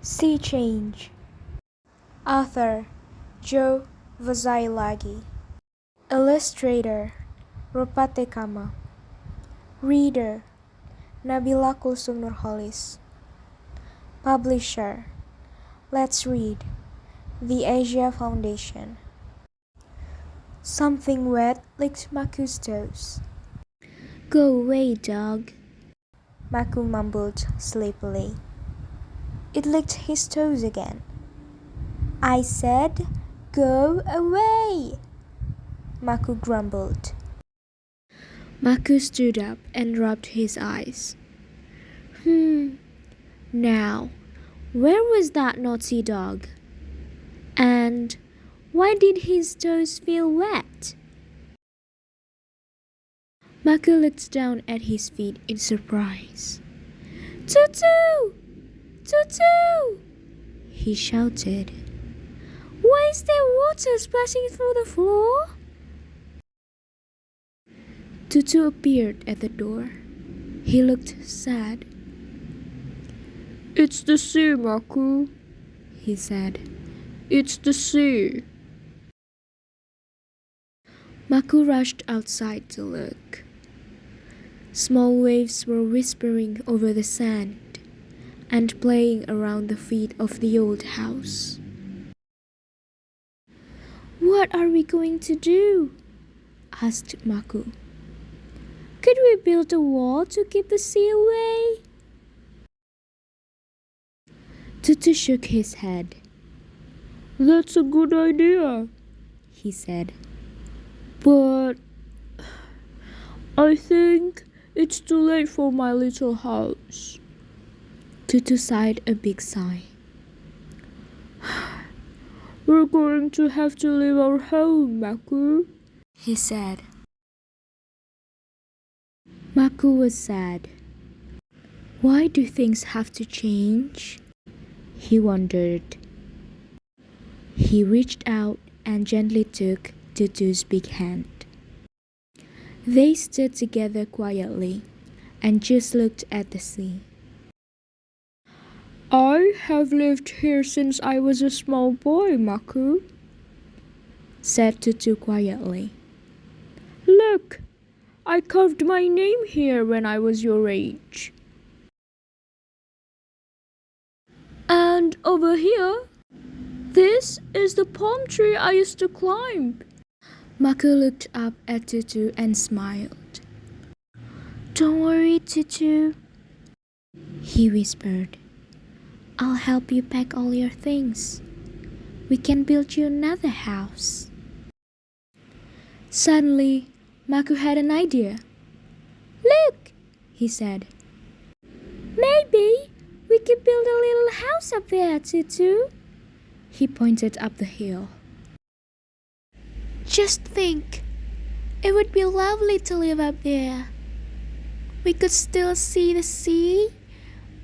Sea Change. Author Vosailagi. Illustrator Ropate. Reader Nabilla Qulsum Nurcholish. Publisher Let's Read, The Asia Foundation. Something wet licked Maku's toes. Go away, dog, Maku mumbled sleepily. It licked his toes again. I said, go away, Maku grumbled. Maku stood up and rubbed his eyes. Now, where was that naughty dog? And why did his toes feel wet? Maku looked down at his feet in surprise. Tutu! Tutu! He shouted. Why is there water splashing through the floor? Tutu appeared at the door. He looked sad. It's the sea, Maku, he said. It's the sea. Maku rushed outside to look. Small waves were whispering over the sand and playing around the feet of the old house. What are we going to do? Asked Maku. Could we build a wall to keep the sea away? Tutu shook his head. That's a good idea, he said. But I think it's too late for my little house. Tutu sighed a big sigh. We're going to have to leave our home, Maku, he said. Maku was sad. Why do things have to change? He wondered. He reached out and gently took Tutu's big hand. They stood together quietly and just looked at the sea. I have lived here since I was a small boy, Maku, said Tutu quietly. Look, I carved my name here when I was your age. And over here, this is the palm tree I used to climb. Maku looked up at Tutu and smiled. Don't worry, Tutu, he whispered. I'll help you pack all your things. We can build you another house. Suddenly, Maku had an idea. Look, he said. Maybe we could build a little house up there, Tutu. He pointed up the hill. Just think, it would be lovely to live up there. We could still see the sea,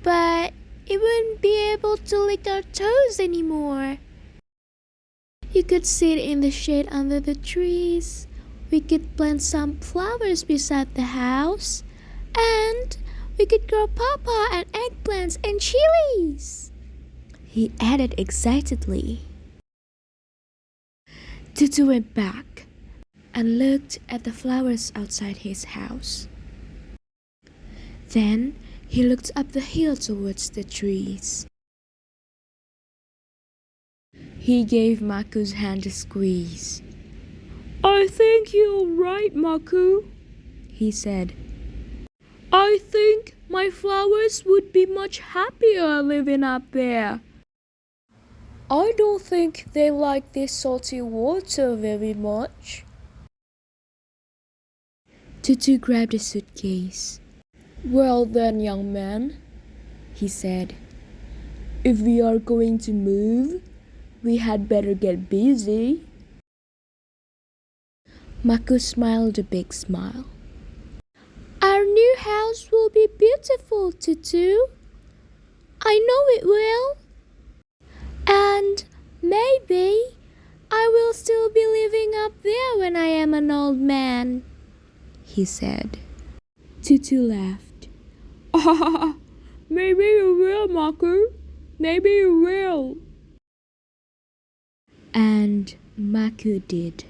but it wouldn't be able to lick our toes anymore. You could sit in the shade under the trees. We could plant some flowers beside the house. And we could grow pawpaw and eggplants and chilies, he added excitedly. Tutu went back and looked at the flowers outside his house. Then he looked up the hill towards the trees. He gave Maku's hand a squeeze. I think you're right, Maku, he said. I think my flowers would be much happier living up there. I don't think they like this salty water very much. Tutu grabbed a suitcase. Well then, young man, he said. If we are going to move, we had better get busy. Maku smiled a big smile. Our new house will be beautiful, Tutu. I know it will. And maybe I will still be living up there when I am an old man, he said. Tutu laughed. Maybe you will, Maku. Maybe you will. And Maku did.